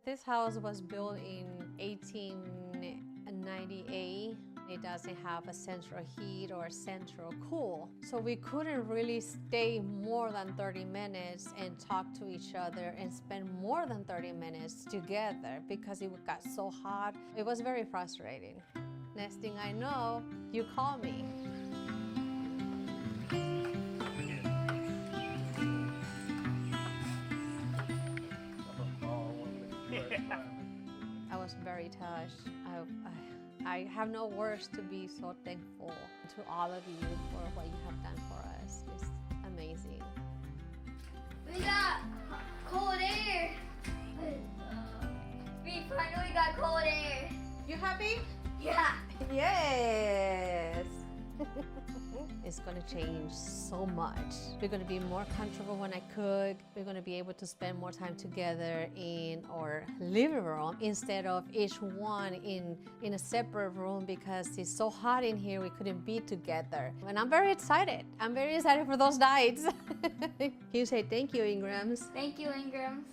This house was built in 1898. It doesn't have a central heat or a central cool. So we couldn't really stay more than 30 minutes and talk to each other and spend more than 30 minutes together because it got so hot. It was very frustrating. Next thing I know, you call me. I was very touched. I have no words to be so thankful to all of you for what you have done for us. It's amazing. We got cold air. We finally got cold air. You happy? Yeah. Yes! It's gonna change so much. We're gonna be more comfortable when I cook. We're gonna be able to spend more time together in our living room instead of each one in a separate room because it's so hot in here we couldn't be together. And I'm very excited. I'm very excited for those nights. Can you say thank you, Ingrams? Thank you, Ingrams.